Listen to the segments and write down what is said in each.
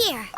here.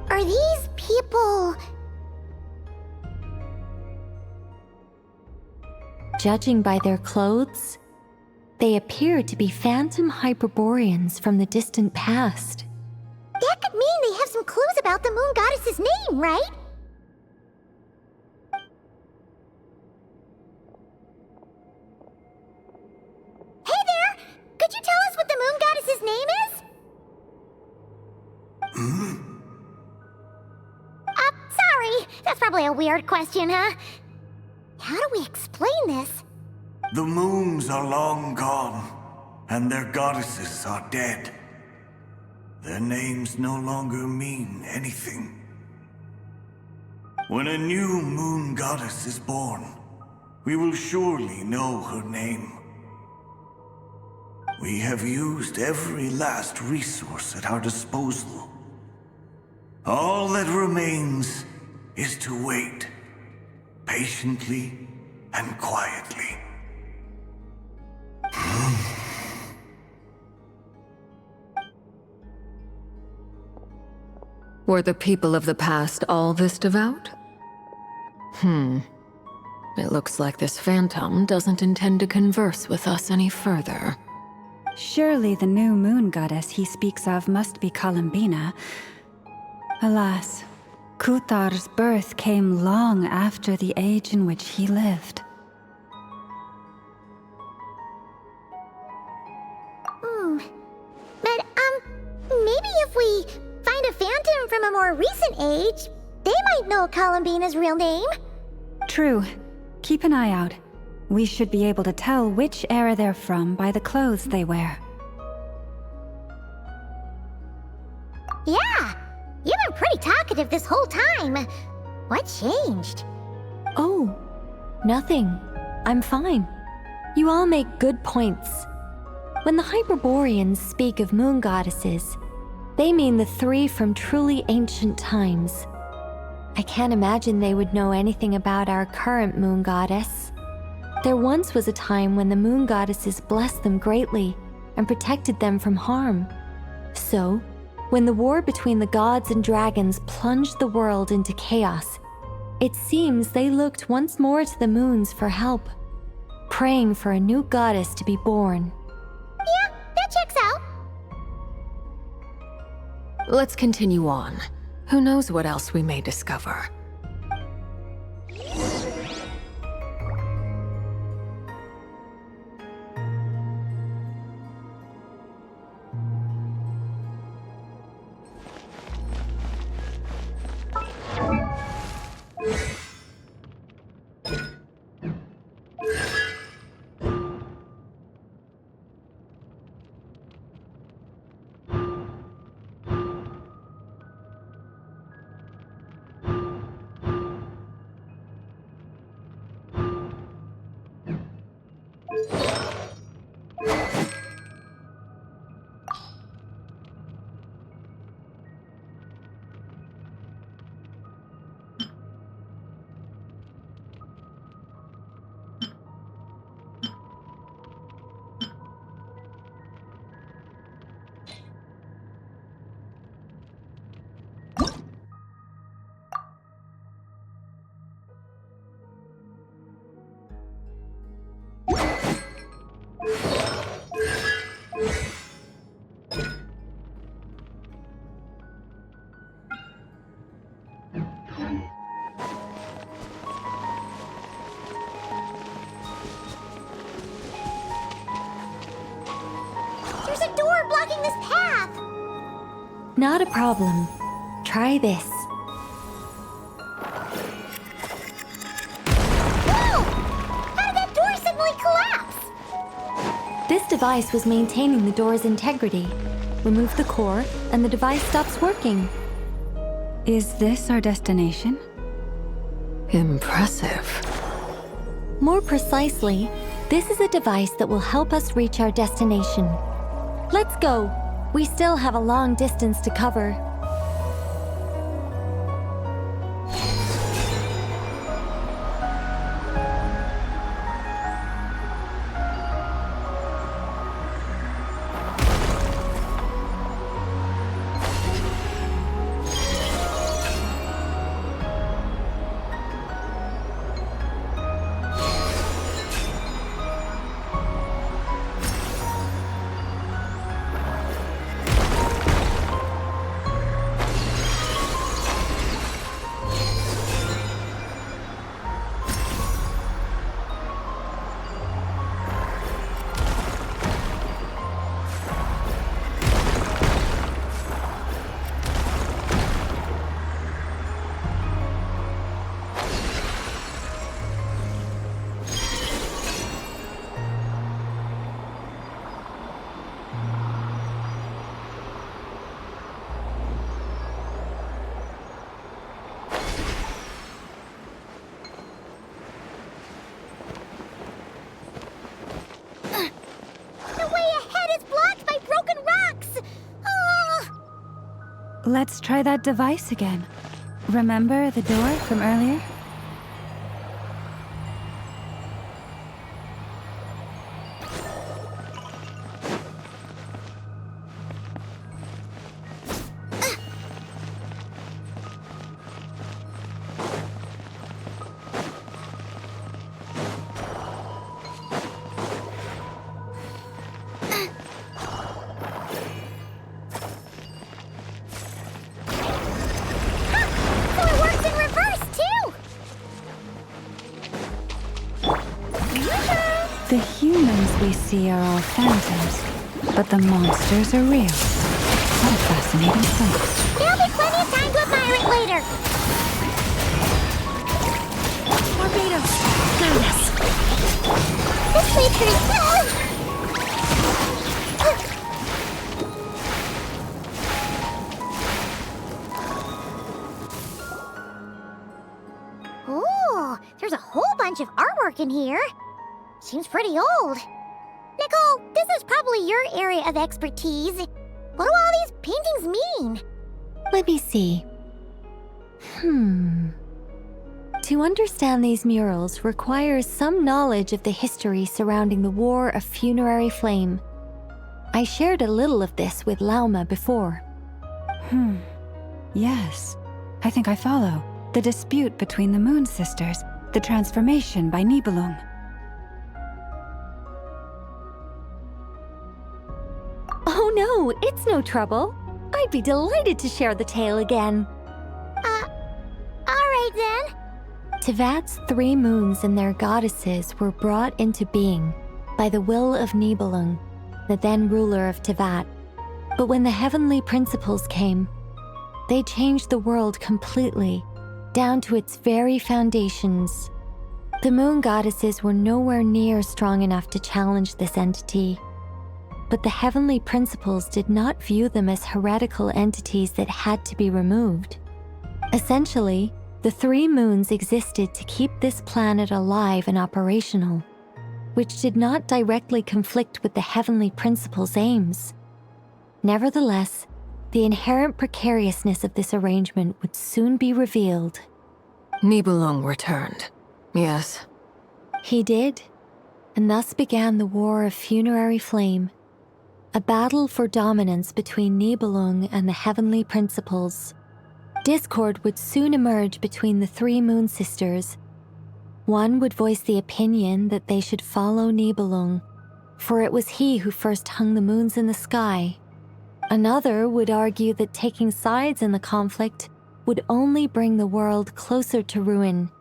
Are these people... Judging by their clothes, they appear to be phantom Hyperboreans from the distant past. That could mean they have some clues about the moon goddess's name, right? Hey there! Could you tell us what the moon goddess's name is? Sorry. That's probably a weird question, huh? How do we explain this? The moons are long gone, and their goddesses are dead. Their names no longer mean anything. When a new moon goddess is born, we will surely know her name. We have used every last resource at our disposal. All that remains is to wait, patiently and quietly. Were the people of the past all this devout? It looks like this phantom doesn't intend to converse with us any further. Surely the new moon goddess he speaks of must be Columbina. Alas, Kuthar's birth came long after the age in which he lived. But, maybe if we find a phantom from a more recent age, they might know Columbina's real name. True. Keep an eye out. We should be able to tell which era they're from by the clothes they wear. Yeah, you've been pretty talkative this whole time. What changed? Oh, nothing. I'm fine. You all make good points. When the Hyperboreans speak of moon goddesses, they mean the three from truly ancient times. I can't imagine they would know anything about our current moon goddess. There once was a time when the moon goddesses blessed them greatly and protected them from harm. So, when the war between the gods and dragons plunged the world into chaos, it seems they looked once more to the moons for help. praying for a new goddess to be born. Yeah, that checks out. Let's continue on. Who knows what else we may discover? There's a door blocking this path. Not a problem. Try this. Whoa! How did that door suddenly collapse? This device was maintaining the door's integrity. Remove the core, and the device stops working. Is this our destination? Impressive. More precisely, this is a device that will help us reach our destination. Let's go. We still have a long distance to cover. The way ahead is blocked by broken rocks. Ah! Let's try that device again. Remember the door from earlier? So it works in reverse, too! The humans we see are all phantoms, but the monsters are real. What a fascinating place. There'll be plenty of time to admire it later. Barbados, guide us. This way through. Ooh, there's a whole bunch of artwork in here. Seems pretty old. Nicole, this is probably your area of expertise. What do all these paintings mean? Let me see. To understand these murals requires some knowledge of the history surrounding the War of Funerary Flame. I shared a little of this with Lauma before. Yes, I think I follow. The dispute between the Moon Sisters, the transformation by Nibelung. Oh, it's no trouble. I'd be delighted to share the tale again. Alright then. Tevat's 3 moons and their goddesses were brought into being by the will of Nibelung, the then ruler of Tevat. But when the heavenly principles came, they changed the world completely, down to its very foundations. The moon goddesses were nowhere near strong enough to challenge this entity. But the heavenly principles did not view them as heretical entities that had to be removed. Essentially, the 3 moons existed to keep this planet alive and operational, which did not directly conflict with the heavenly principles' aims. Nevertheless, the inherent precariousness of this arrangement would soon be revealed. Nibelung returned. Yes. He did, and thus began the War of Funerary Flame, a battle for dominance between Nibelung and the heavenly principles. Discord would soon emerge between the 3 moon sisters. One would voice the opinion that they should follow Nibelung, for it was he who first hung the moons in the sky. Another would argue that taking sides in the conflict would only bring the world closer to ruin.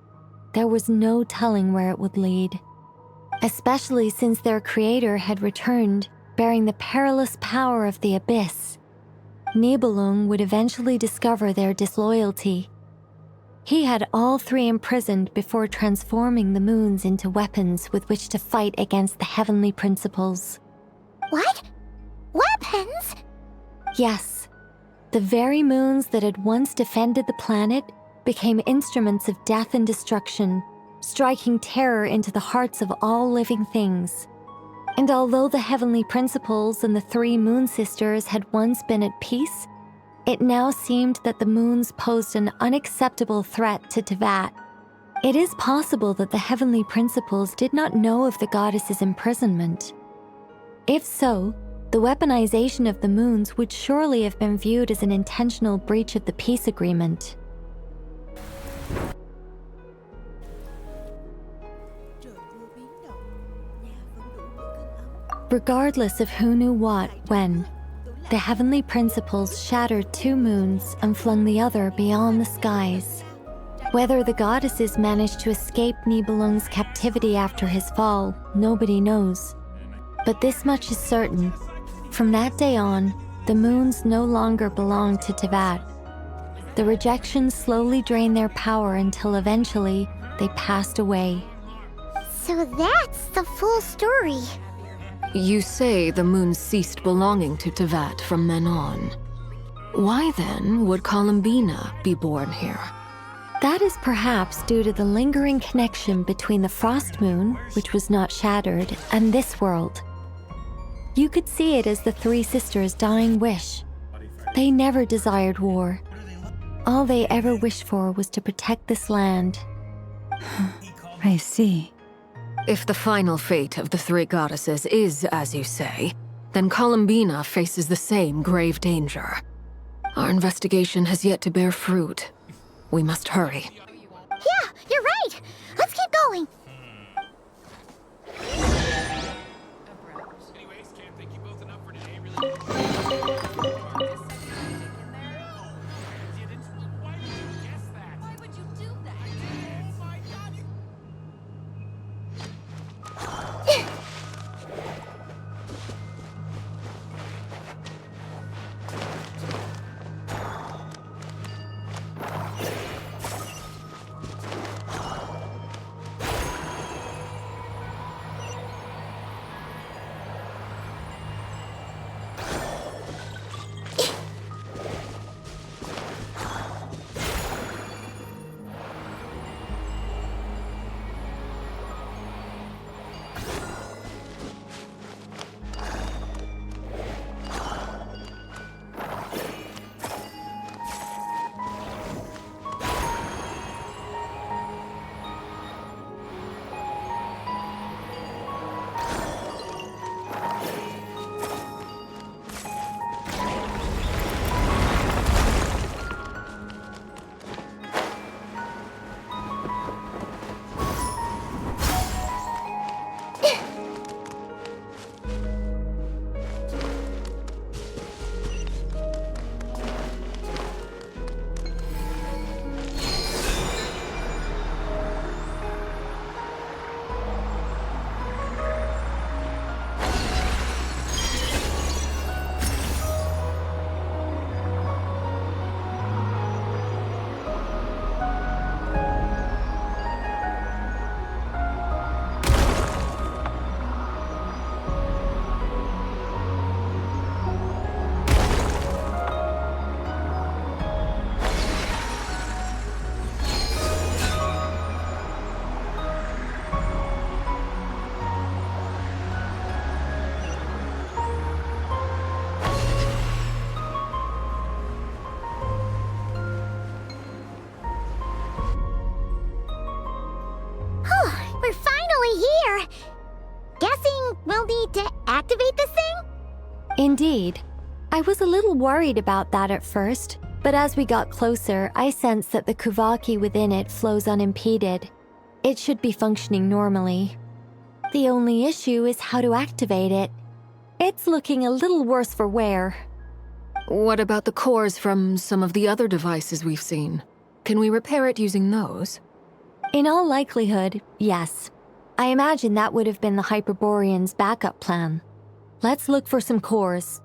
There was no telling where it would lead, especially since their creator had returned, bearing the perilous power of the abyss. Nibelung would eventually discover their disloyalty. He had all 3 imprisoned before transforming the moons into weapons with which to fight against the heavenly principles. What? Weapons? Yes, the very moons that had once defended the planet became instruments of death and destruction, striking terror into the hearts of all living things. And although the heavenly principles and the 3 moon sisters had once been at peace, it now seemed that the moons posed an unacceptable threat to Tevat. It is possible that the heavenly principles did not know of the goddess's imprisonment. If so, the weaponization of the moons would surely have been viewed as an intentional breach of the peace agreement. Regardless of who knew what, when, the heavenly principles shattered 2 moons and flung the other beyond the skies. Whether the goddesses managed to escape Nibelung's captivity after his fall, nobody knows. But this much is certain. From that day on, the moons no longer belonged to Tevat. The rejection slowly drained their power until eventually they passed away. So that's the full story. You say the moon ceased belonging to Tevat from then on. Why then would Columbina be born here? That is perhaps due to the lingering connection between the frost moon, which was not shattered, and this world. You could see it as the 3 sisters' dying wish. They never desired war. All they ever wished for was to protect this land. I see. If the final fate of the 3 goddesses is as you say, then Columbina faces the same grave danger. Our investigation has yet to bear fruit. We must hurry. Yeah, you're right. Let's keep going. Indeed. I was a little worried about that at first, but as we got closer, I sensed that the Kuvaki within it flows unimpeded. It should be functioning normally. The only issue is how to activate it. It's looking a little worse for wear. What about the cores from some of the other devices we've seen? Can we repair it using those? In all likelihood, yes. I imagine that would have been the Hyperborean's backup plan. Let's look for some cores.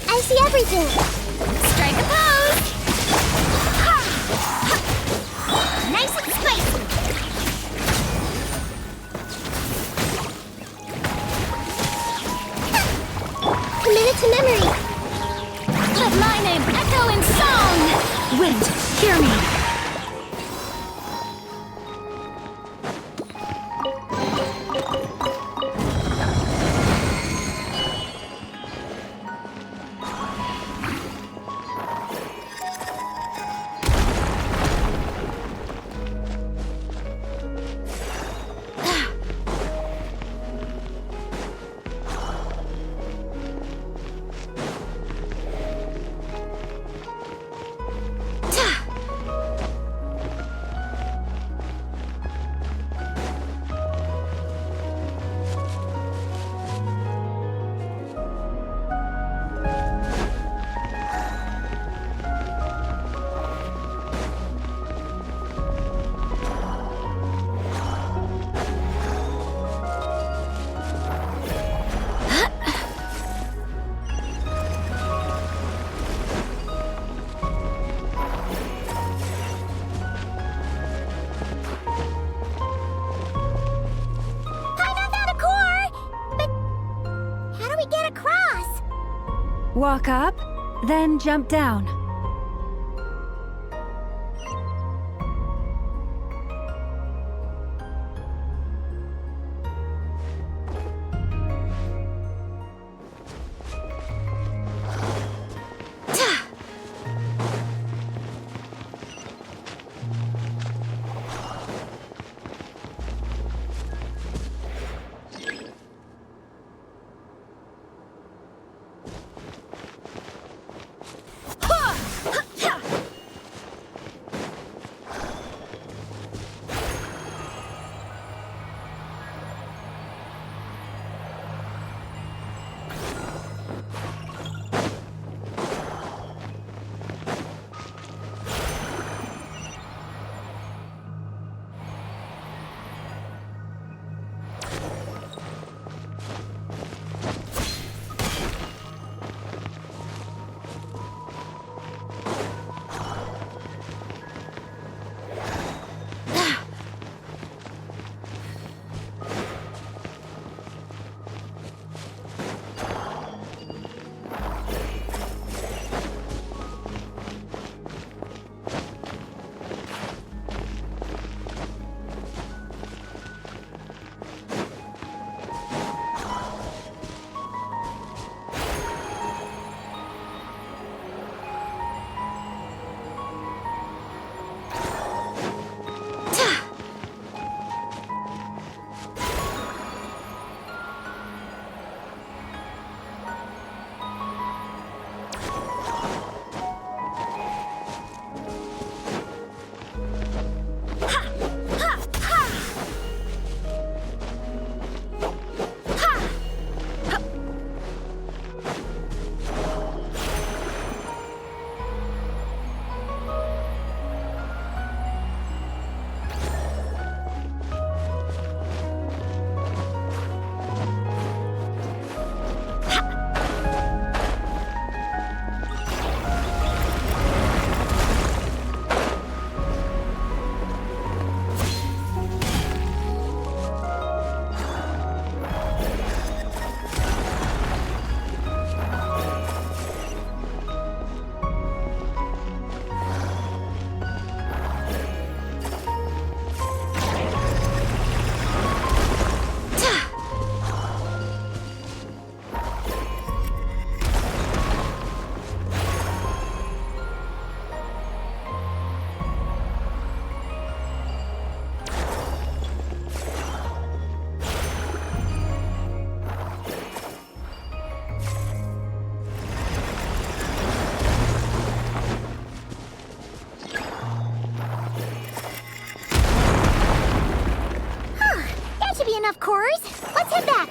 I see everything. Strike a pose. Nice and spicy. Commit it to memory. Let my name echo in song. Wind, hear me. Walk up, then jump down. others. Let's head back.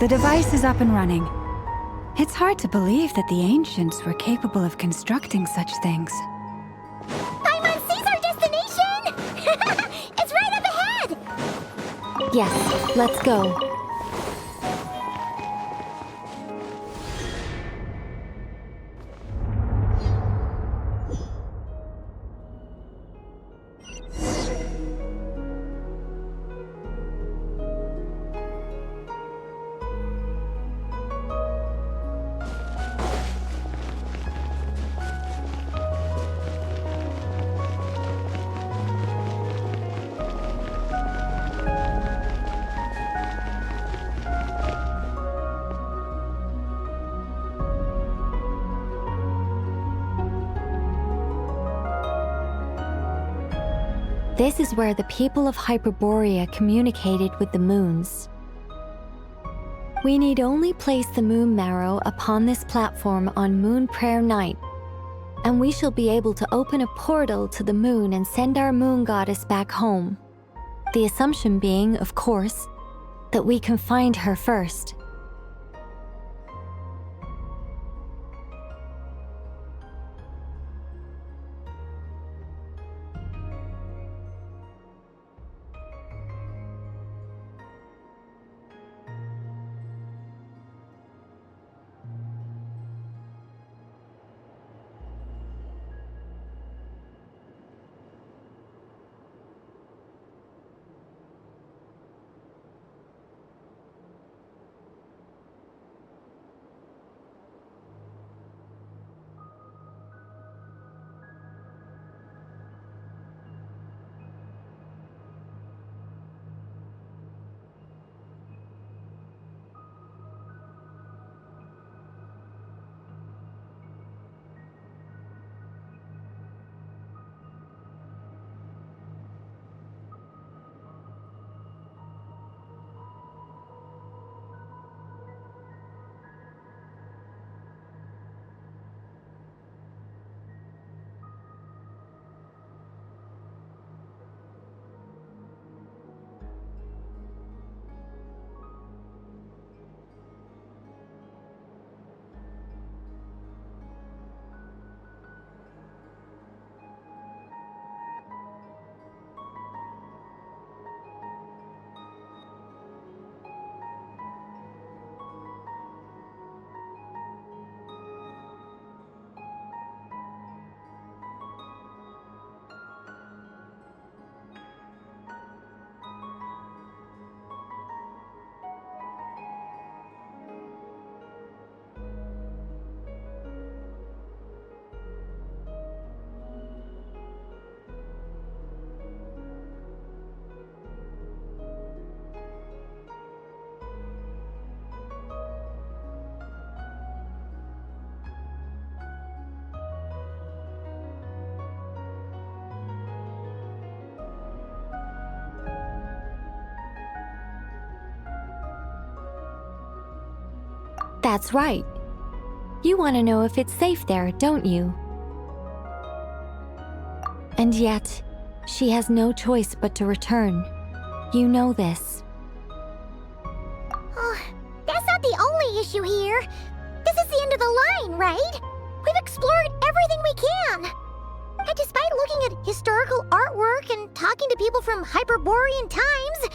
The device is up and running. It's hard to believe that the ancients were capable of constructing such things. Paimon sees our destination! It's right up ahead! Yes, let's go. This is where the people of Hyperborea communicated with the moons. We need only place the moon marrow upon this platform on Moon Prayer Night, and we shall be able to open a portal to the moon and send our moon goddess back home. The assumption being, of course, that we can find her first. That's right. You want to know if it's safe there, don't you? And yet, she has no choice but to return. You know this. Oh, that's not the only issue here. This is the end of the line, right? We've explored everything we can. And despite looking looking at historical artwork and talking to people from Hyperborean times,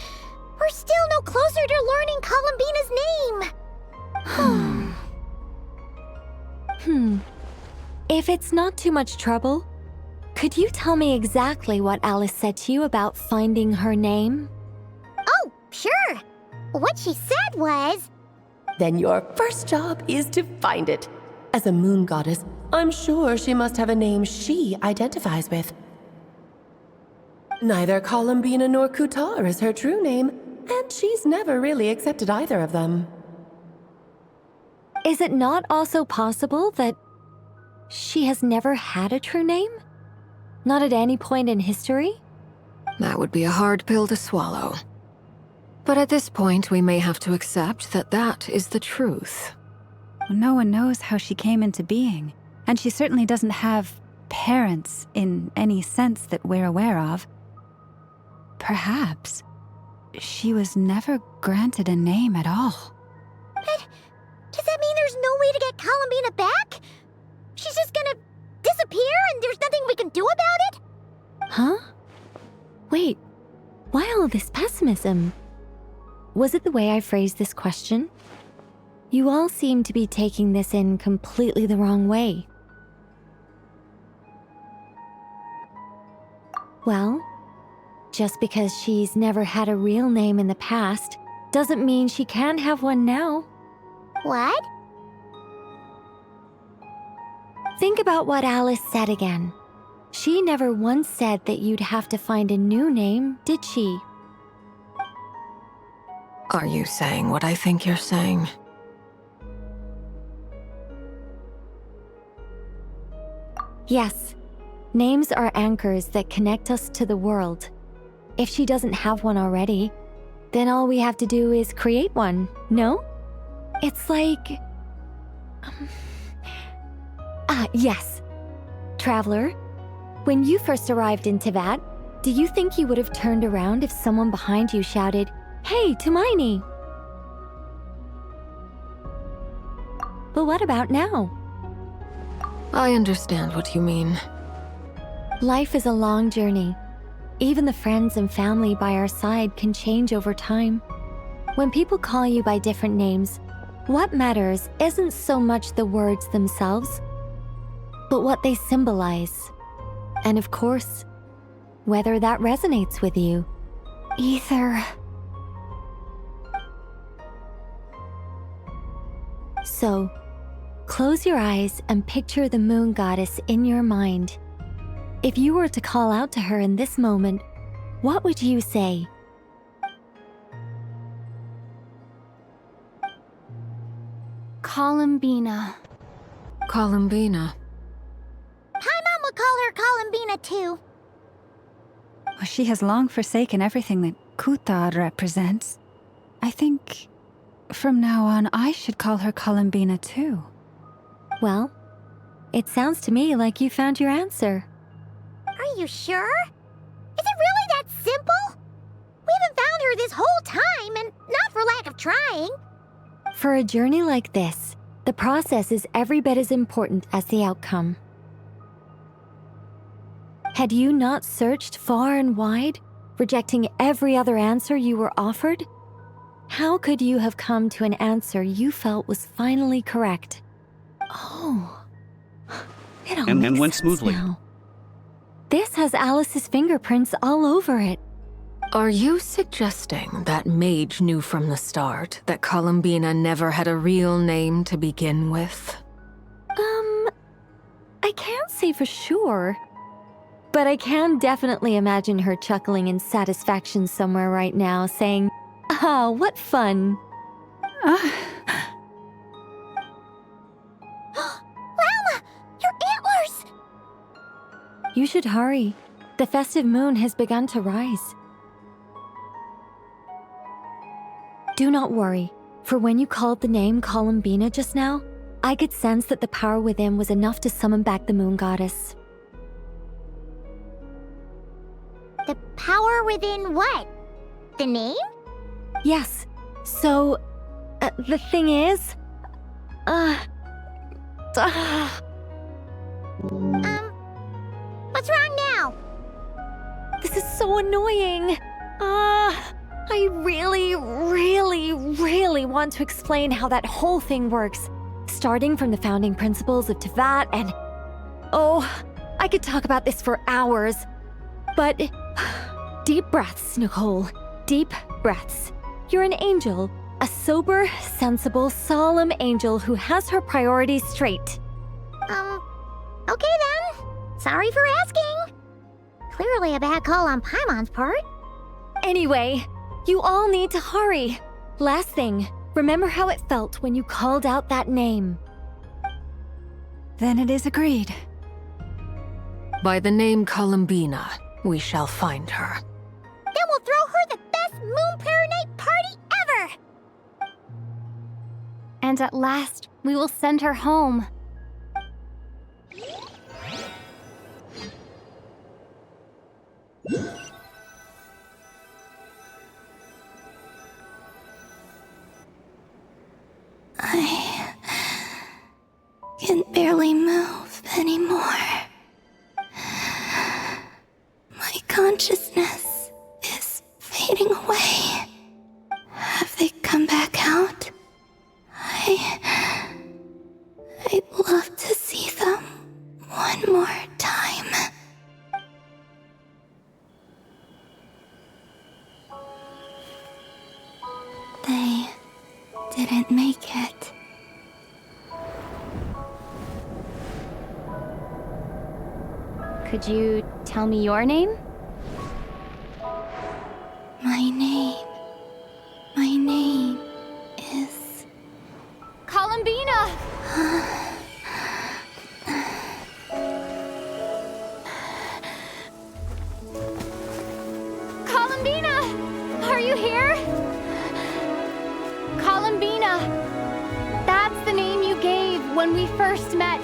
we're still no closer to learning Columbina's name. If it's not too much trouble, could you tell me exactly what Alice said to you about finding her name? Oh, sure. What she said was... Then your first job is to find it. As a moon goddess, I'm sure she must have a name she identifies with. Neither Columbina nor Kutar is her true name, and she's never really accepted either of them. Is it not also possible that she has never had a true name? Not at any point in history? That would be a hard pill to swallow. But at this point, we may have to accept that that is the truth. No one knows how she came into being, and she certainly doesn't have parents in any sense that we're aware of. Perhaps she was never granted a name at all. But does that mean there's no way to get Columbina back? She's just gonna disappear and there's nothing we can do about it? Huh? Wait, why all this pessimism? Was it the way I phrased this question? You all seem to be taking this in completely the wrong way. Well, just because she's never had a real name in the past doesn't mean she can't have one now. What? Think about what Alice said again. She never once said that you'd have to find a new name, did she? Are you saying what I think you're saying? Yes. Names are anchors that connect us to the world. If she doesn't have one already, then all we have to do is create one, no? It's like... yes. Traveler, when you first arrived in Teyvat, do you think you would have turned around if someone behind you shouted, "Hey, Tumaini"? But what about now? I understand what you mean. Life is a long journey. Even the friends and family by our side can change over time. When people call you by different names, what matters isn't so much the words themselves, but what they symbolize. And of course, whether that resonates with you. Ether. So, close your eyes and picture the moon goddess in your mind. If you were to call out to her in this moment, what would you say? Columbina. Columbina. Paimon would call her Columbina too. Well, she has long forsaken everything that Kutar represents. I think from now on I should call her Columbina too. Well, it sounds to me like you found your answer. Are you sure? Is it really that simple? We haven't found her this whole time, and not for lack of trying. For a journey like this, the process is every bit as important as the outcome. Had you not searched far and wide, rejecting every other answer you were offered, how could you have come to an answer you felt was finally correct? Oh, it all And makes went sense smoothly. now. This has Alice's fingerprints all over it. Are you suggesting that Mage knew from the start that Columbina never had a real name to begin with? I can't say for sure. But I can definitely imagine her chuckling in satisfaction somewhere right now, saying, "Ah, what fun." Llama! Your antlers! You should hurry. The festive moon has begun to rise. Do not worry, for when you called the name Columbina just now, I could sense that the power within was enough to summon back the moon goddess. The power within what? The name? Yes, so, the thing is... What's wrong now? so annoying. I really want to explain how that whole thing works. Starting from the founding principles of Tevat and... Oh, I could talk about this for hours. But... Deep breaths, Nicole. Deep breaths. You're an angel. A sober, sensible, solemn angel who has her priorities straight. Okay then. Sorry for asking. Clearly a bad call on Paimon's part. Anyway, you all need to hurry. Last thing, remember how it felt when you called out that name. Then it is agreed. By the name Columbina, we shall find her. Then we'll throw her the best Moon Night party ever! And at last, we will send her home. I can barely move anymore. My consciousness is fading away. Have they come back out? I'd love to see them one more time. They didn't make it. Could you tell me your name? My name is... Columbina! Columbina! Are you here? Columbina! That's the name you gave when we first met.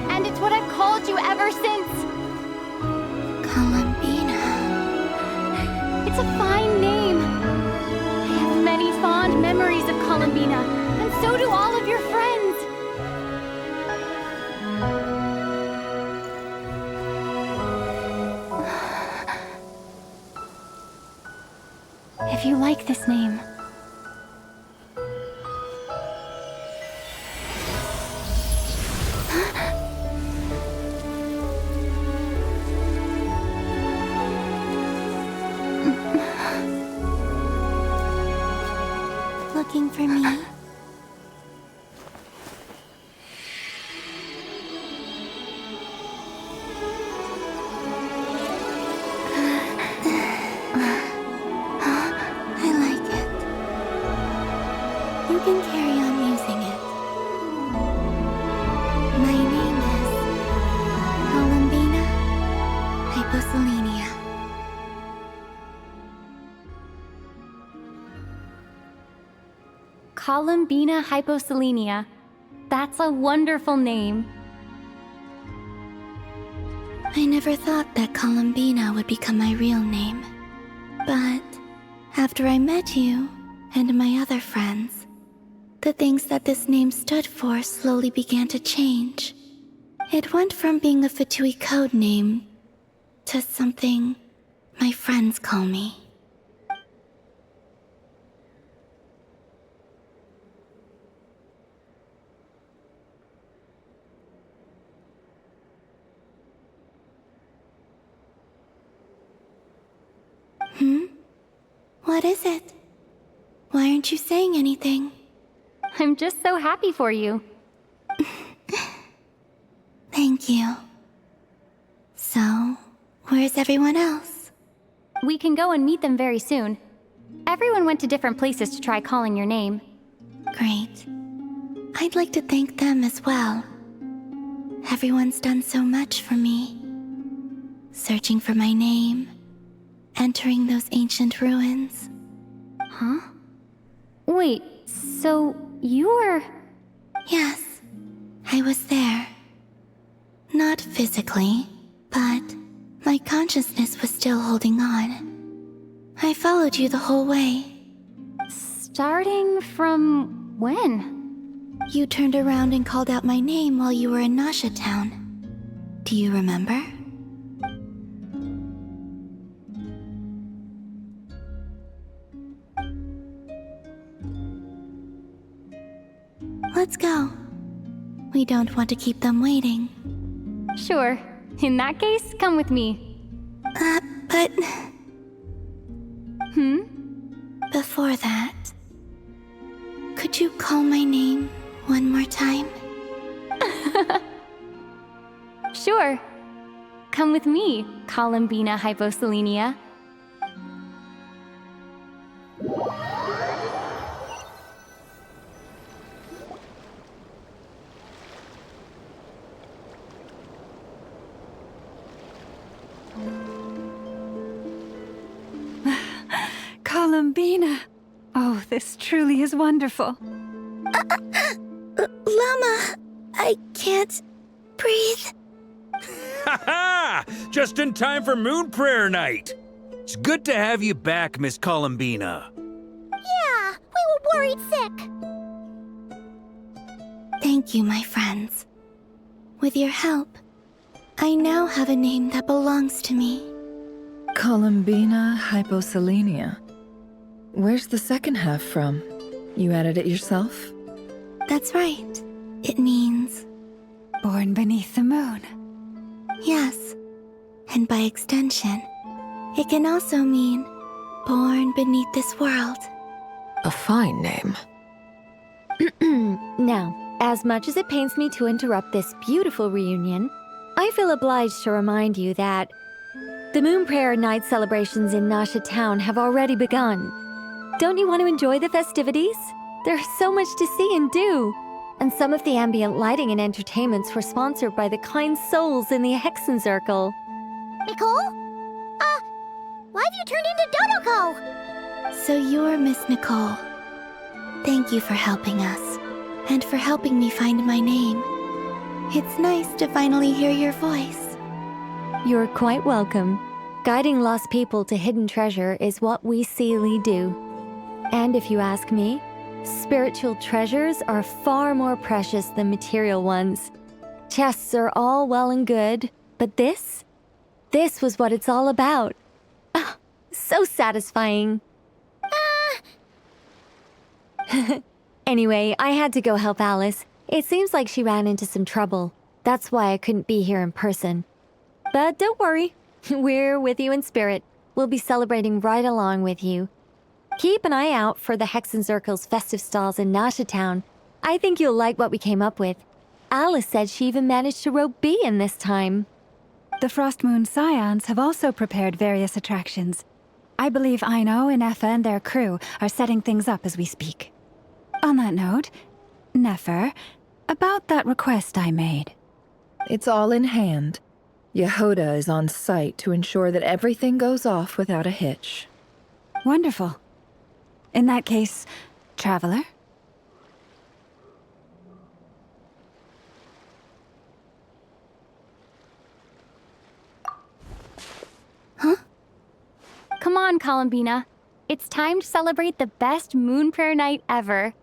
And it's what I've called you ever since. Columbina. It's a fine name. I have many fond memories of Columbina, and so do all of your friends. If you like this name, Looking for me? I like it. You can carry on using it. My name is Columbina Hyposelenia. Columbina Hyposelenia. That's a wonderful name. I never thought that Columbina would become my real name. But after I met you and my other friends, the things that this name stood for slowly began to change. It went from being a Fatui code name to something my friends call me. What is it? Why aren't you saying anything? I'm just so happy for you. Thank you. So, where's everyone else? We can go and meet them very soon. Everyone went to different places to try calling your name. Great. I'd like to thank them as well. Everyone's done so much for me. Searching for my name, entering those ancient ruins. Huh? Wait, so you were... Yes, I was there. Not physically, but my consciousness was still holding on. I followed you the whole way. Starting from when? You turned around and called out my name while you were in Nasha Town. Do you remember? Let's go. We don't want to keep them waiting. Sure. In that case, come with me. But Hmm? before that, could you call my name one more time? Sure. Come with me, Columbina Hyposelenia. Columbina! Oh, this truly is wonderful. Llama, I can't breathe. Ha-ha! Just in time for Moon Prayer Night. It's good to have you back, Miss Columbina. Yeah, we were worried sick. Thank you, my friends. With your help, I now have a name that belongs to me. Columbina Hyposelenia. Where's the second half from? You added it yourself? That's right. It means Born beneath the moon. yes. And by extension, it can also mean born beneath this world. A fine name. Now, as much as it pains me to interrupt this beautiful reunion, I feel obliged to remind you that the Moon Prayer Night celebrations in Nasha Town have already begun. Don't you want to enjoy the festivities? There's so much to see and do. And some of the ambient lighting and entertainments were sponsored by the kind souls in the Hexen Circle. Nicole? Why have you turned into Dodoko? So you're Miss Nicole. Thank you for helping us, and for helping me find my name. It's nice to finally hear your voice. You're quite welcome. Guiding lost people to hidden treasure is what we Seelie do. And if you ask me, spiritual treasures are far more precious than material ones. Chests are all well and good, but this was what it's all about. Ah, so satisfying. Anyway, I had to go help Alice. It seems like she ran into some trouble. That's why I couldn't be here in person. But don't worry, we're with you in spirit. We'll be celebrating right along with you. Keep an eye out for the Hexen Circle's festive stalls in Nasha Town. I think you'll like what we came up with. Alice said she even managed to rope B in this time. The Frost Moon Scions have also prepared various attractions. I believe Aino, Ineffa, and their crew are setting things up as we speak. On that note, Nefer, about that request I made. It's all in hand. Yehoda is on site to ensure that everything goes off without a hitch. Wonderful. In that case, Traveler? Come on, Columbina. It's time to celebrate the best Moon Prayer Night ever.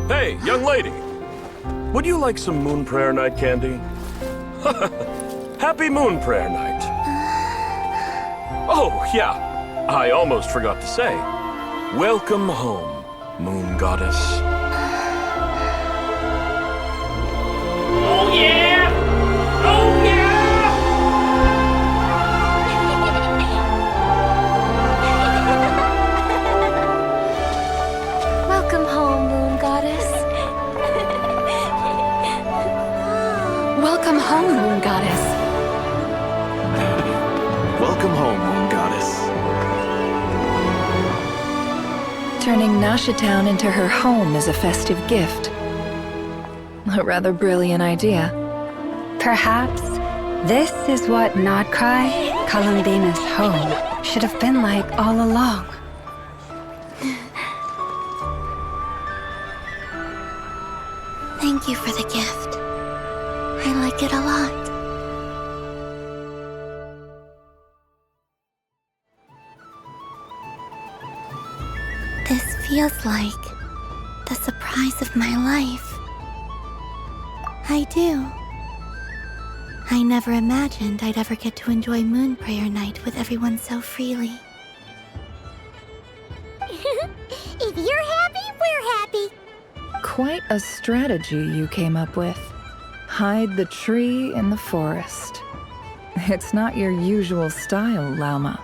Hey, young lady. Would you like some Moon Prayer Night candy? Happy Moon Prayer Night. Oh, yeah. I almost forgot to say. Welcome home, Moon Goddess. Oh yeah! Oh yeah! Welcome home, Moon Goddess. Welcome home, Moon Goddess. Welcome home, Moon Goddess. Turning Nasha Town into her home is a festive gift. A rather brilliant idea. Perhaps this is what Nodcry, Columbina's home, should have been like all along. Thank you for the gift. I like it a lot. feels like the surprise of my life. I do. I never imagined I'd ever get to enjoy Moon Prayer Night with everyone so freely. If you're happy, we're happy. Quite a strategy you came up with. Hide the tree in the forest. It's not your usual style, Lauma.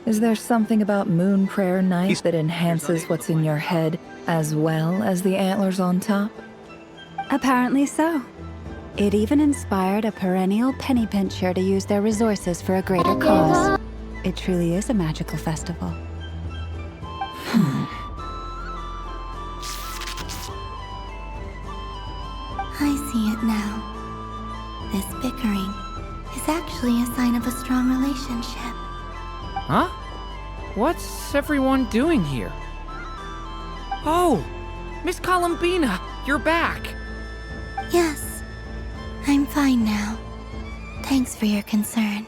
Is there something about Moon Prayer Night that enhances what's in your head as well as the antlers on top? Apparently so. It even inspired a perennial penny pincher to use their resources for a greater cause. It truly is a magical festival. I see it now. This bickering is actually a sign of a strong relationship. Huh? What's everyone doing here? Oh! Miss Columbina, you're back! Yes, I'm fine now. Thanks for your concern.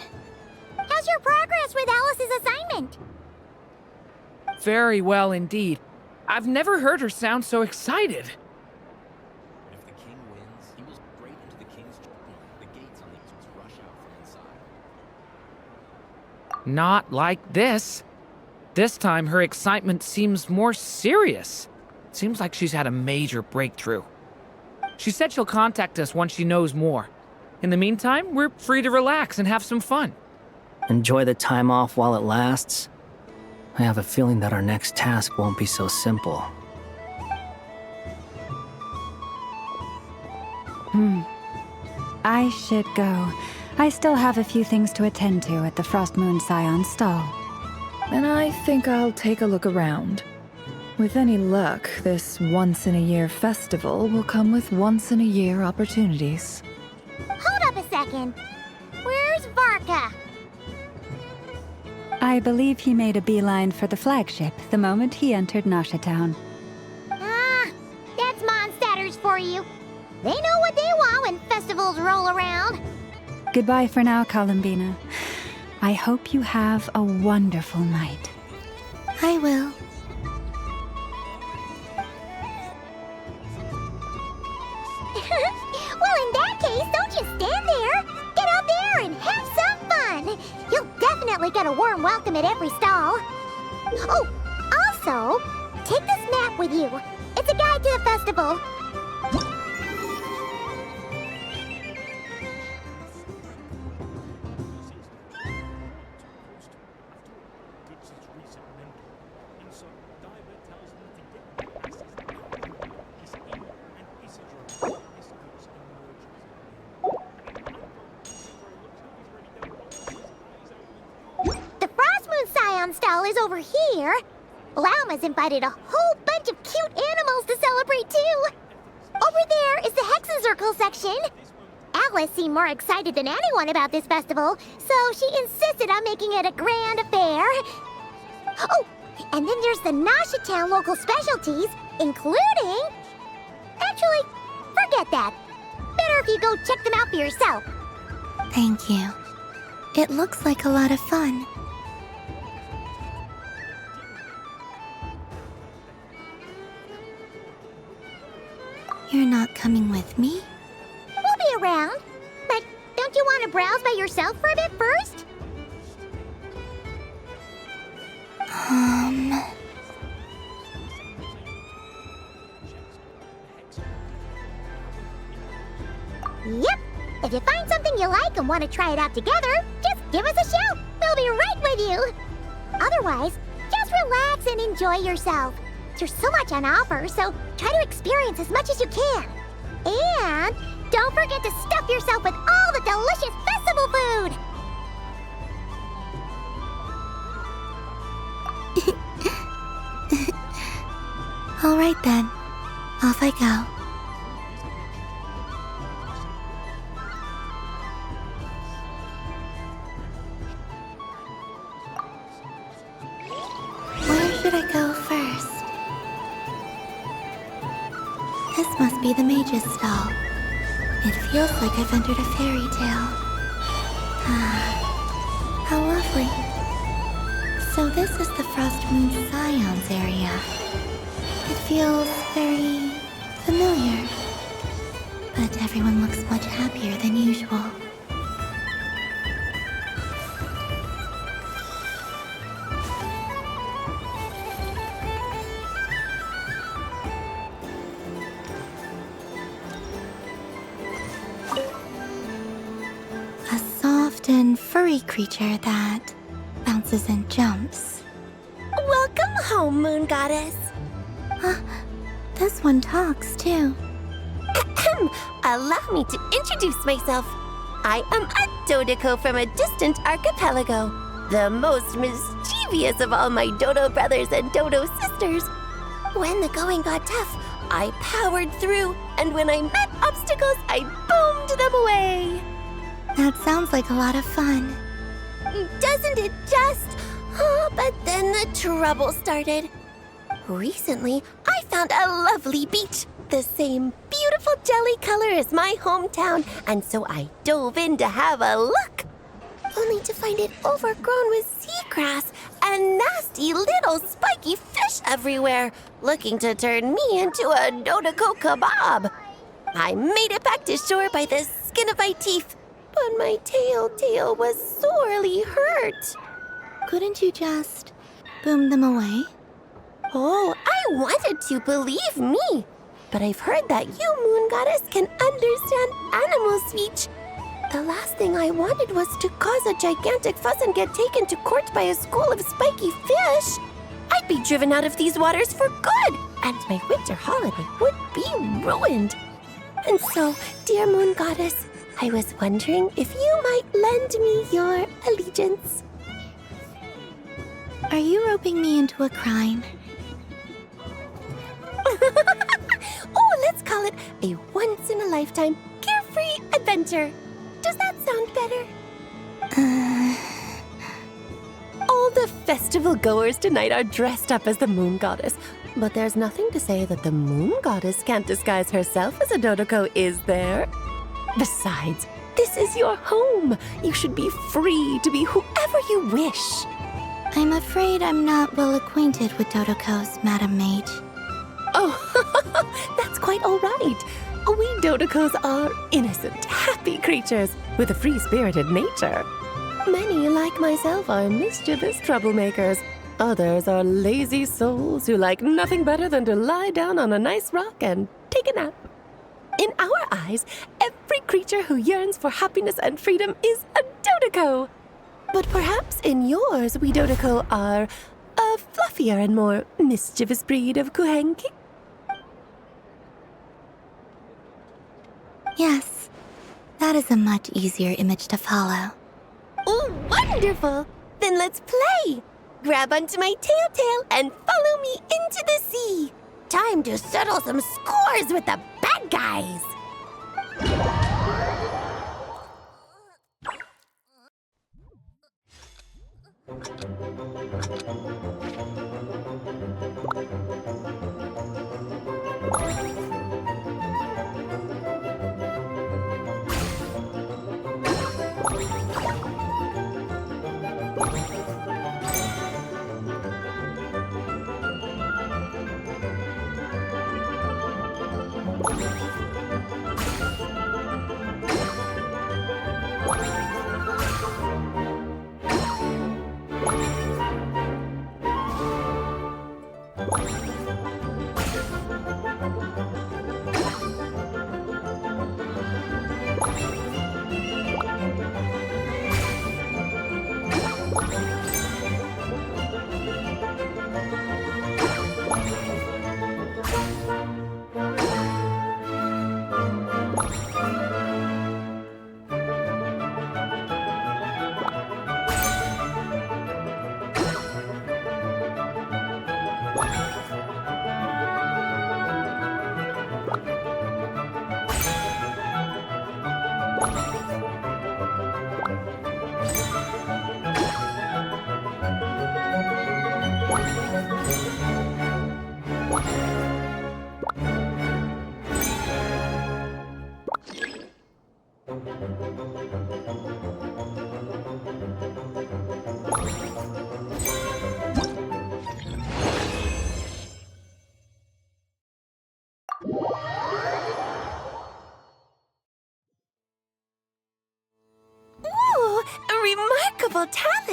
How's your progress with Alice's assignment? Very well indeed. I've never heard her sound so excited. If the king wins, he will break into the king's chamber. The gates on the east rush out from inside. Not like this. This time, her excitement seems more serious. It seems like she's had a major breakthrough. She said she'll contact us once she knows more. In the meantime, we're free to relax and have some fun. Enjoy the time off while it lasts. I have a feeling that our next task won't be so simple. I should go. I still have a few things to attend to at the Frost Moon Scion stall. And I think I'll take a look around. With any luck, this once-in-a-year festival will come with once-in-a-year opportunities. Hold up a second. Where's Varka? I believe he made a beeline for the flagship the moment he entered Nasha Town. Ah, that's Mondstadters for you. They know what they want when festivals roll around. Goodbye for now, Columbina. I hope you have a wonderful night. I will. Well, in that case, don't just stand there. Get out there and have some fun. You'll definitely get a warm welcome at every stall. Oh, also, take this map with you. It's a guide to the festival. Stall is over here. Lauma's invited a whole bunch of cute animals to celebrate too. Over there is the Hexencircle section. Alice seemed more excited than anyone about this festival, so she insisted on making it a grand affair. Oh, and then there's the Nasha Town local specialties, including... Actually, forget that. Better if you go check them out for yourself. Thank you. It looks like a lot of fun. You're not coming with me? We'll be around. But don't you want to browse by yourself for a bit first? Yep. If you find something you like and want to try it out together, just give us a shout. We'll be right with you. Otherwise, just relax and enjoy yourself. There's so much on offer, so try to experience as much as you can. And don't forget to stuff yourself with all the delicious festival food! All right then. Off I go. Where should I go first? This must be the mage's stall. It feels like I've entered a fairy tale. Ah, how lovely. So this is the Frost Moon Scions area. It feels very familiar. But everyone looks much happier than usual. A soft and furry creature that bounces and jumps. Welcome home, Moon Goddess. This one talks too. Allow me to introduce myself. I am a Dodoko from a distant archipelago, the most mischievous of all my Dodo brothers and Dodo sisters. When the going got tough, I powered through, and when I met obstacles, I boomed them away. That sounds like a lot of fun. Doesn't it just? Oh, but then the trouble started. Recently, I found a lovely beach, the same beautiful jelly color as my hometown, and so I dove in to have a look. Only to find it overgrown with seagrass and nasty little spiky fish everywhere, looking to turn me into a Dodoko kebab. I made it back to shore by the skin of my teeth, but my tail was sorely hurt. Couldn't you just boom them away? Oh, I wanted to, believe me. But I've heard that you, Moon Goddess, can understand animal speech. The last thing I wanted was to cause a gigantic fuss and get taken to court by a school of spiky fish. I'd be driven out of these waters for good, and my winter holiday would be ruined. And so, dear Moon Goddess, I was wondering if you might lend me your allegiance. Are you roping me into a crime? Oh, let's call it a once-in-a-lifetime carefree adventure. Does that sound better? All the festival goers tonight are dressed up as the Moon Goddess, but there's nothing to say that the Moon Goddess can't disguise herself as a Dodoko, is there? Besides, this is your home. You should be free to be whoever you wish. I'm afraid I'm not well acquainted with Dodokos, Madam Mage. Oh, that's quite all right. We Dodokos are innocent, happy creatures with a free-spirited nature. Many, like myself, are mischievous troublemakers. Others are lazy souls who like nothing better than to lie down on a nice rock and take a nap. In our eyes, every creature who yearns for happiness and freedom is a Dodoko. But perhaps in yours, we Dodoko are a fluffier and more mischievous breed of Kuhenki. Yes, that is a much easier image to follow. Oh, wonderful! Then let's play! Grab onto my tail and follow me into the sea. Time to settle some scores with the bad guys!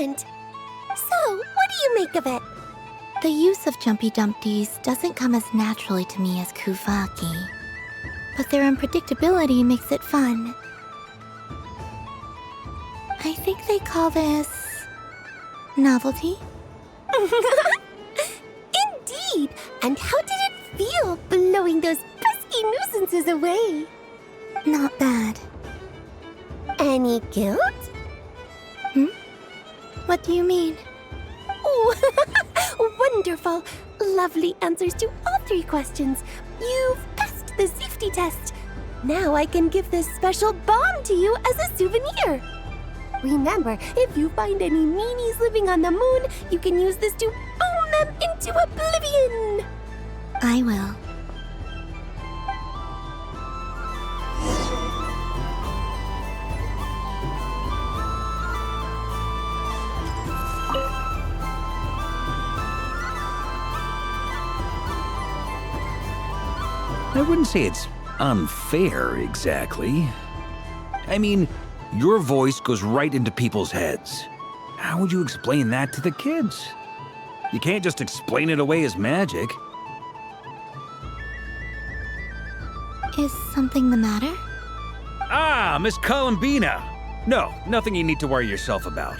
excellent! So, what do you make of it? The use of Jumpy Dumpties doesn't come as naturally to me as Kuvaki, but their unpredictability makes it fun. I think they call this novelty. Indeed! And how did it feel blowing those pesky nuisances away? Not bad. Any guilt? What do you mean? Oh, wonderful! Lovely answers to all 3 questions. You've passed the safety test. Now I can give this special bomb to you as a souvenir. Remember, if you find any meanies living on the moon, you can use this to boom them into oblivion. I will. I wouldn't say it's unfair, exactly. I mean, your voice goes right into people's heads. How would you explain that to the kids? You can't just explain it away as magic. Is something the matter? Ah, Miss Columbina! No, nothing you need to worry yourself about.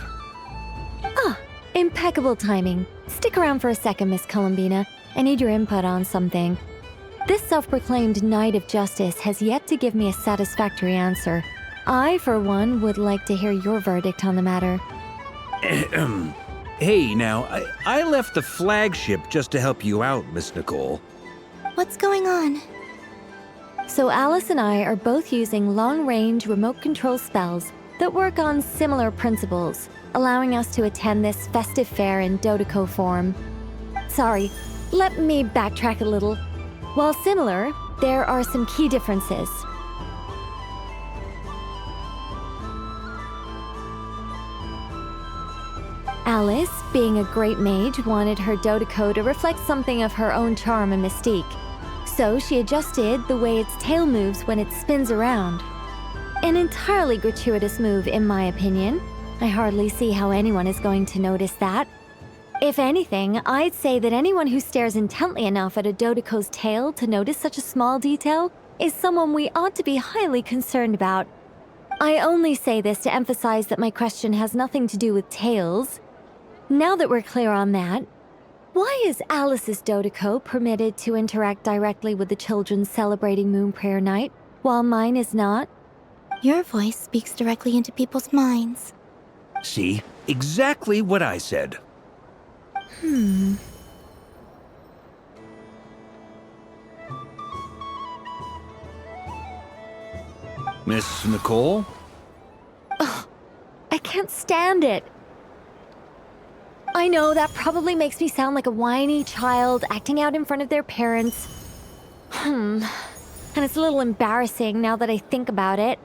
Ah, impeccable timing. Stick around for a second, Miss Columbina. I need your input on something. This self-proclaimed Knight of Justice has yet to give me a satisfactory answer. I, for one, would like to hear your verdict on the matter. Hey, now, I left the flagship just to help you out, Miss Nicole. What's going on? So Alice and I are both using long-range remote control spells that work on similar principles, allowing us to attend this festive fair in Dodoco form. Sorry, let me backtrack a little. While similar, there are some key differences. Alice, being a great mage, wanted her Dodoco to reflect something of her own charm and mystique. So she adjusted the way its tail moves when it spins around. An entirely gratuitous move, in my opinion. I hardly see how anyone is going to notice that. If anything, I'd say that anyone who stares intently enough at a Dodoco's tail to notice such a small detail is someone we ought to be highly concerned about. I only say this to emphasize that my question has nothing to do with tails. Now that we're clear on that, why is Alice's Dodoco permitted to interact directly with the children celebrating Moon Prayer Night, while mine is not? Your voice speaks directly into people's minds. See? Exactly what I said. Miss Nicole? Ugh, I can't stand it. I know that probably makes me sound like a whiny child acting out in front of their parents. And it's a little embarrassing now that I think about it.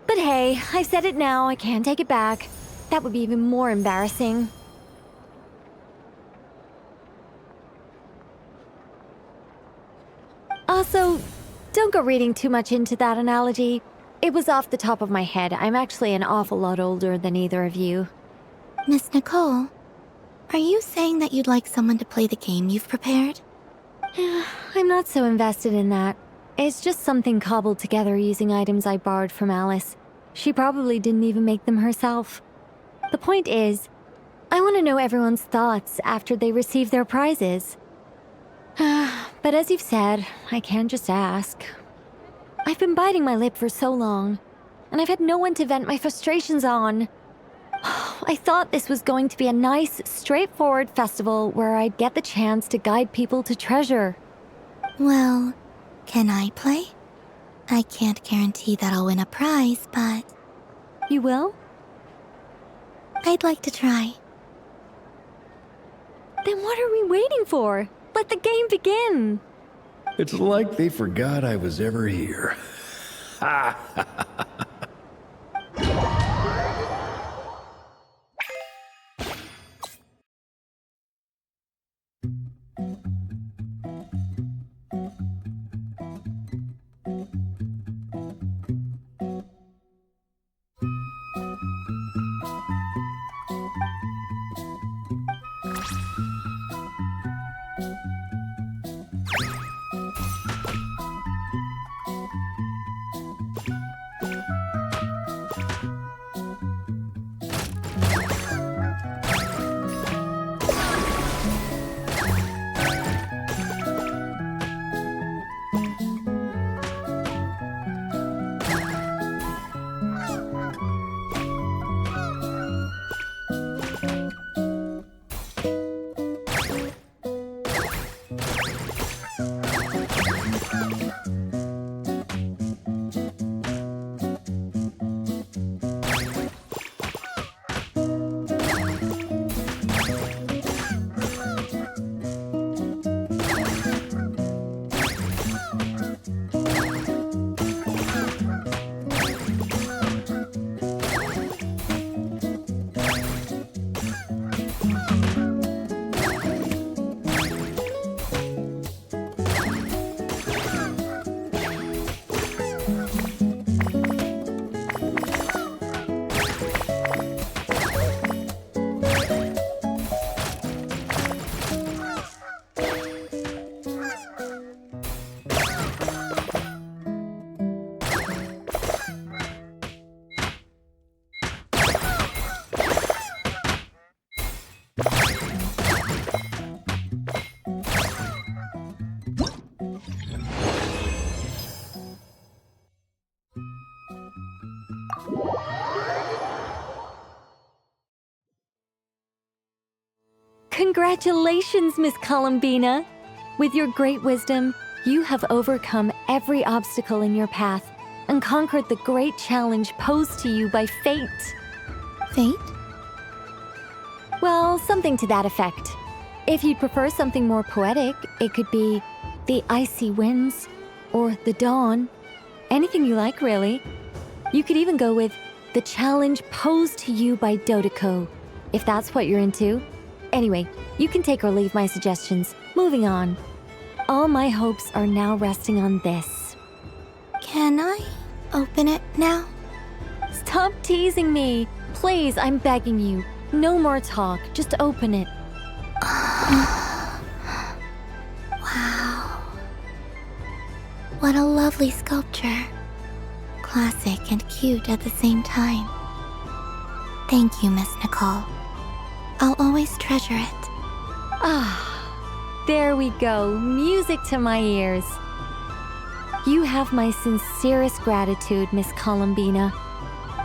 But hey, I've said it now, I can't take it back. That would be even more embarrassing. Also, don't go reading too much into that analogy. It was off the top of my head. I'm actually an awful lot older than either of you. Miss Nicole, are you saying that you'd like someone to play the game you've prepared? I'm not so invested in that. It's just something cobbled together using items I borrowed from Alice. She probably didn't even make them herself. The point is, I want to know everyone's thoughts after they receive their prizes. But as you've said, I can't just ask. I've been biting my lip for so long, and I've had no one to vent my frustrations on. I thought this was going to be a nice, straightforward festival where I'd get the chance to guide people to treasure. Well, can I play? I can't guarantee that I'll win a prize, but... You will? I'd like to try. Then what are we waiting for? Let the game begin! It's like they forgot I was ever here. Congratulations, Miss Columbina! With your great wisdom, you have overcome every obstacle in your path and conquered the great challenge posed to you by fate. Fate? Well, something to that effect. If you'd prefer something more poetic, it could be the icy winds or the dawn. Anything you like, really. You could even go with the challenge posed to you by Dodeko, if that's what you're into. Anyway, you can take or leave my suggestions. Moving on. All my hopes are now resting on this. Can I open it now? Stop teasing me. Please, I'm begging you. No more talk. Just open it. Wow. What a lovely sculpture. Classic and cute at the same time. Thank you, Miss Nicole. I'll always treasure it. Ah, there we go. Music to my ears. You have my sincerest gratitude, Miss Columbina.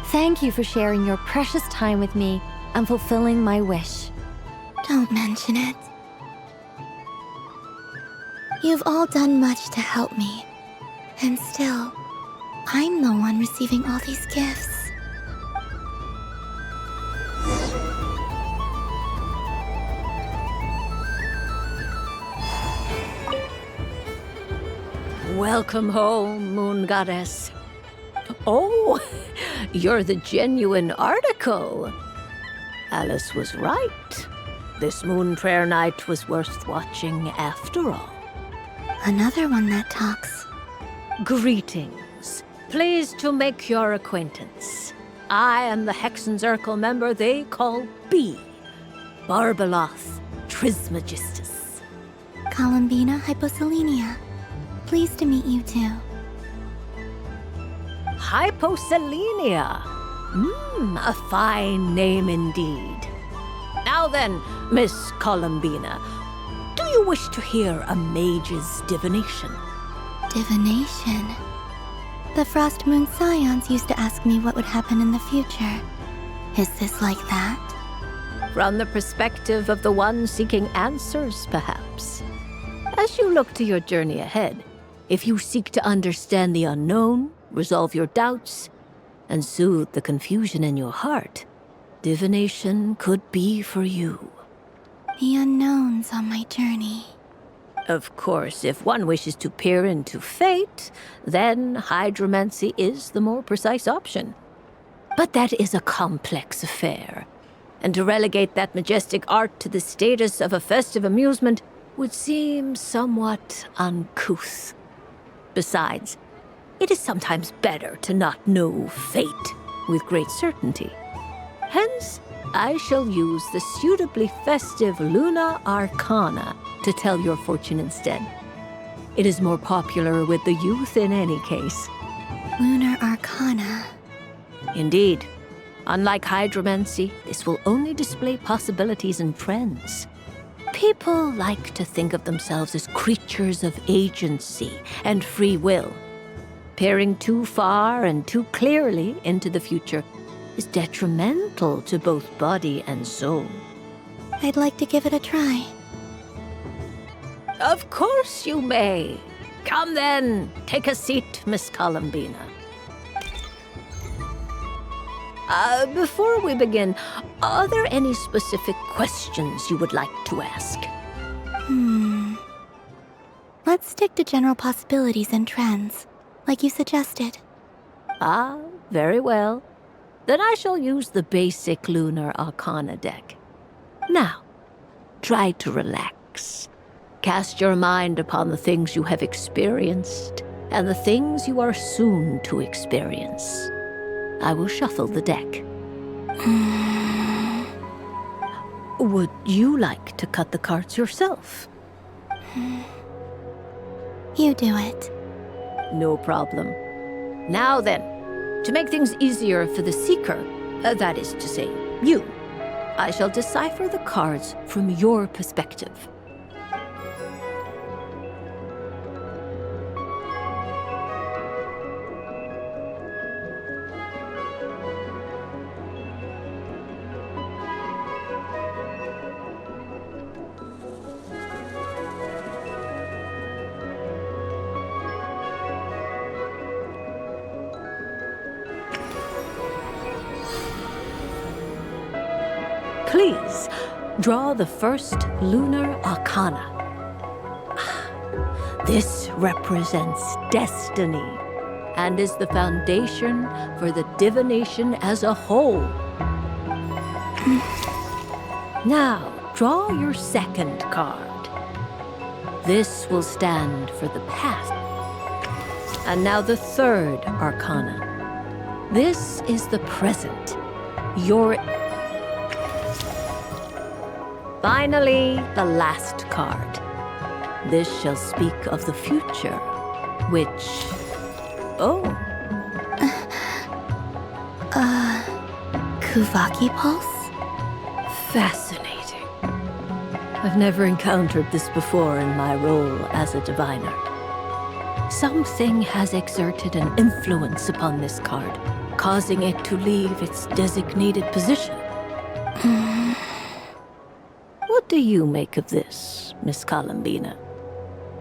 Thank you for sharing your precious time with me and fulfilling my wish. Don't mention it. You've all done much to help me. And still, I'm the one receiving all these gifts. Welcome home, Moon Goddess. Oh, you're the genuine article. Alice was right. This moon prayer night was worth watching after all. Another one that talks. Greetings. Pleased to make your acquaintance. I am the Hexenzirkel member they call B. Barbeloth Trismegistus. Columbina Hyposelenia. Pleased to meet you too. Hyposelenia. A fine name indeed. Now then, Miss Columbina, do you wish to hear a mage's divination? Divination? The Frost Moon Scions used to ask me what would happen in the future. Is this like that? From the perspective of the one seeking answers, perhaps. As you look to your journey ahead, if you seek to understand the unknown, resolve your doubts, and soothe the confusion in your heart, divination could be for you. The unknowns on my journey. Of course, if one wishes to peer into fate, then hydromancy is the more precise option. But that is a complex affair, and to relegate that majestic art to the status of a festive amusement would seem somewhat uncouth. Besides, it is sometimes better to not know fate with great certainty. Hence, I shall use the suitably festive Luna Arcana to tell your fortune instead. It is more popular with the youth in any case. Lunar Arcana. Indeed. Unlike hydromancy, this will only display possibilities and trends. People like to think of themselves as creatures of agency and free will. Peering too far and too clearly into the future is detrimental to both body and soul. I'd like to give it a try. Of course you may. Come then, take a seat, Miss Columbina. Before we begin, are there any specific questions you would like to ask? Let's stick to general possibilities and trends, like you suggested. Ah, very well. Then I shall use the basic Lunar Arcana deck. Now, try to relax. Cast your mind upon the things you have experienced and the things you are soon to experience. I will shuffle the deck. Would you like to cut the cards yourself? You do it. No problem. Now then, to make things easier for the seeker, that is to say, you, I shall decipher the cards from your perspective. Please, draw the first lunar arcana. This represents destiny and is the foundation for the divination as a whole. Now, draw your second card. This will stand for the past. And now the third arcana. This is the present. Your... Finally, the last card. This shall speak of the future, which... Oh. Kuvaki Pulse? Fascinating. I've never encountered this before in my role as a diviner. Something has exerted an influence upon this card, causing it to leave its designated position. What do you make of this, Miss Columbina?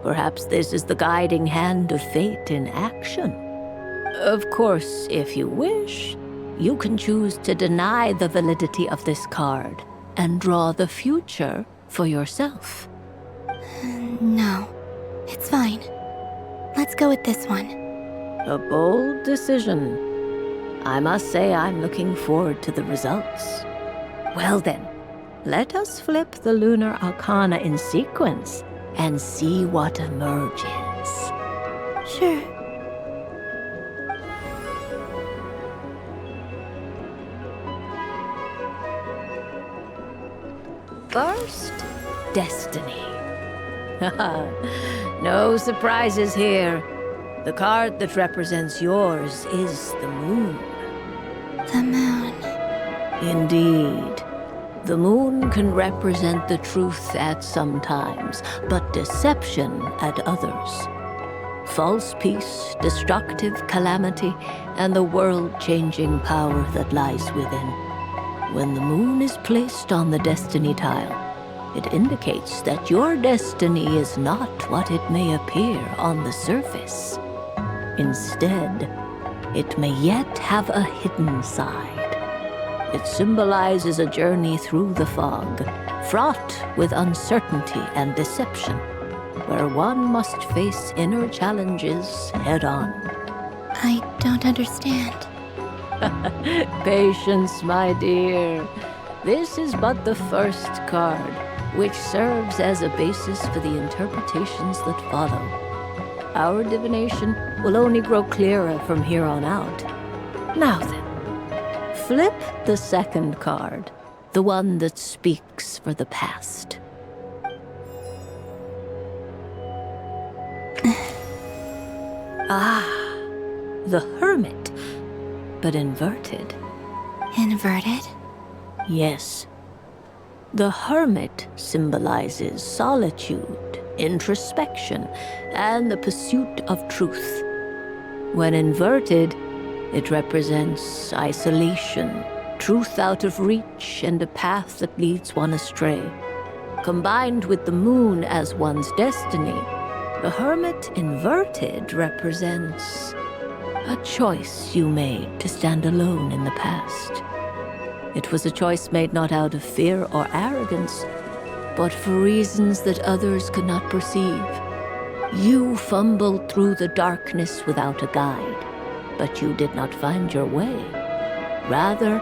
Perhaps this is the guiding hand of fate in action. Of course, if you wish, you can choose to deny the validity of this card and draw the future for yourself. No, it's fine. Let's go with this one. A bold decision. I must say I'm looking forward to the results. Well then, let us flip the lunar arcana in sequence and see what emerges. Sure. First, destiny. No surprises here. The card that represents yours is the moon. The moon. Indeed. The moon can represent the truth at some times, but deception at others. False peace, destructive calamity, and the world-changing power that lies within. When the moon is placed on the destiny tile, it indicates that your destiny is not what it may appear on the surface. Instead, it may yet have a hidden side. It symbolizes a journey through the fog, fraught with uncertainty and deception, where one must face inner challenges head-on. I don't understand. Patience, my dear. This is but the first card, which serves as a basis for the interpretations that follow. Our divination will only grow clearer from here on out. Now then, flip the second card, the one that speaks for the past. The Hermit, but inverted. Inverted? Yes. The Hermit symbolizes solitude, introspection, and the pursuit of truth. When inverted, it represents isolation, truth out of reach, and a path that leads one astray. Combined with the moon as one's destiny, the Hermit inverted represents a choice you made to stand alone in the past. It was a choice made not out of fear or arrogance, but for reasons that others could not perceive. You fumbled through the darkness without a guide, but you did not find your way. Rather,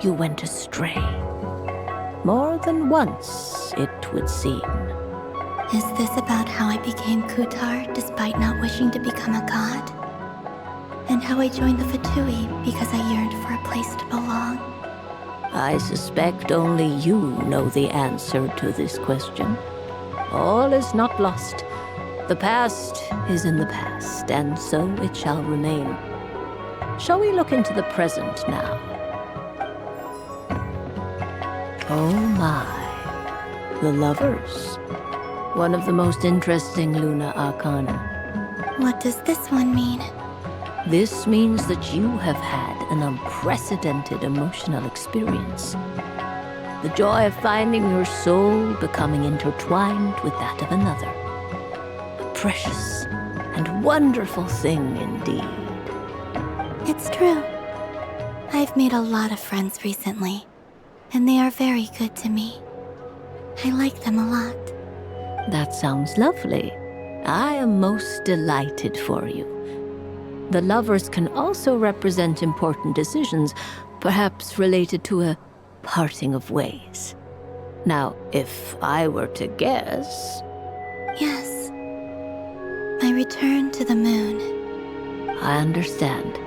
you went astray. More than once, it would seem. Is this about how I became Kutar despite not wishing to become a god? And how I joined the Fatui because I yearned for a place to belong? I suspect only you know the answer to this question. All is not lost. The past is in the past, and so it shall remain. Shall we look into the present now? Oh my. The Lovers. One of the most interesting Luna Arcana. What does this one mean? This means that you have had an unprecedented emotional experience. The joy of finding your soul becoming intertwined with that of another. A precious and wonderful thing indeed. It's true. I've made a lot of friends recently. and they are very good to me. I like them a lot. That sounds lovely. I am most delighted for you. The lovers can also represent important decisions, perhaps related to a parting of ways. Now, if I were to guess... Yes. My return to the moon. I understand.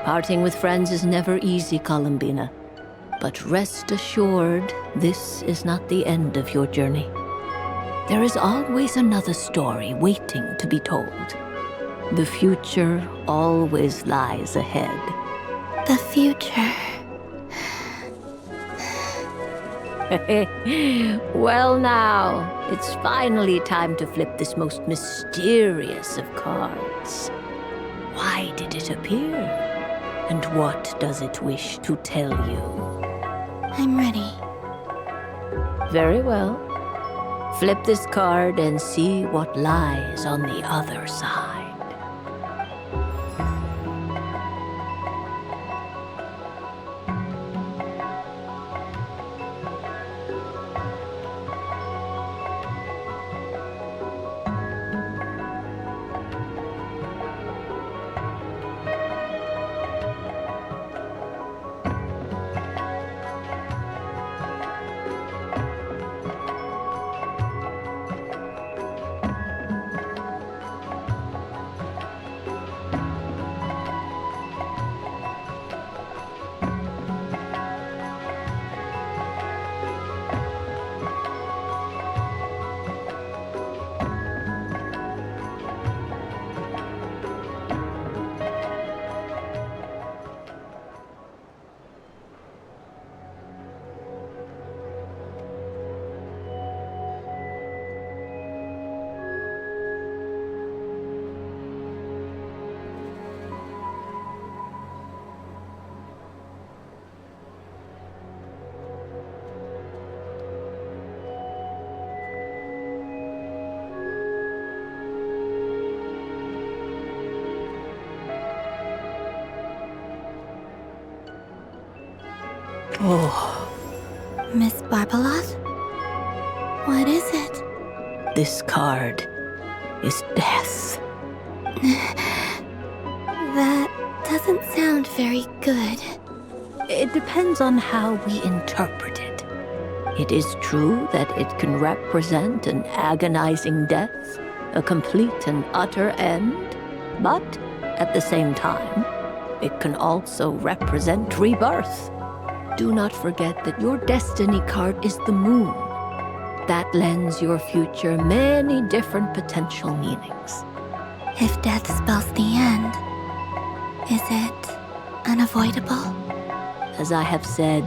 Parting with friends is never easy, Columbina. But rest assured, this is not the end of your journey. There is always another story waiting to be told. The future always lies ahead. The future. Well now, it's finally time to flip this most mysterious of cards. Why did it appear? And what does it wish to tell you? I'm ready. Very well. Flip this card and see what lies on the other side. Oh. Miss Barbaloth? What is it? This card is death. That doesn't sound very good. It depends on how we interpret it. It is true that it can represent an agonizing death, a complete and utter end, but at the same time, it can also represent rebirth. Do not forget that your destiny card is the moon. That lends your future many different potential meanings. If death spells the end, is it unavoidable? As I have said,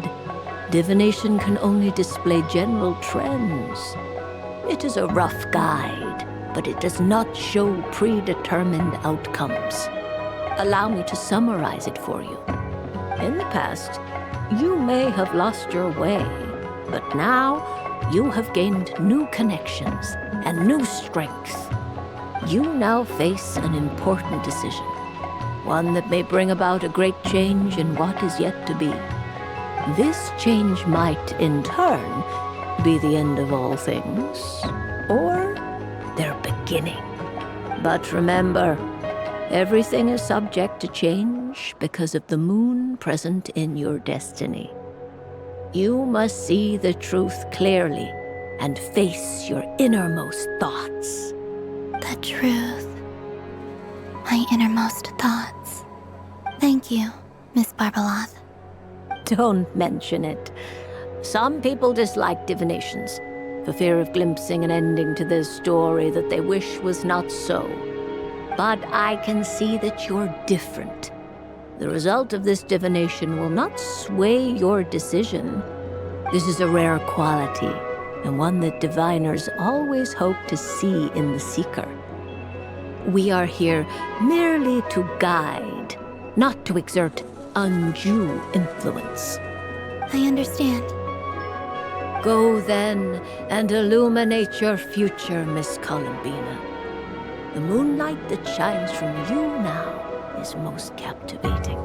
divination can only display general trends. It is a rough guide, but it does not show predetermined outcomes. Allow me to summarize it for you. In the past, you may have lost your way, but now you have gained new connections and new strength. You now face an important decision, one that may bring about a great change in what is yet to be. This change might, in turn, be the end of all things, or their beginning. But remember, everything is subject to change because of the moon present in your destiny. You must see the truth clearly and face your innermost thoughts. The truth. My innermost thoughts. Thank you, Miss Barbaloth. Don't mention it. Some people dislike divinations, for fear of glimpsing an ending to their story that they wish was not so. But I can see that you're different. The result of this divination will not sway your decision. This is a rare quality, and one that diviners always hope to see in the seeker. We are here merely to guide, not to exert undue influence. I understand. Go then and illuminate your future, Miss Columbina. The moonlight that shines from you now is most captivating.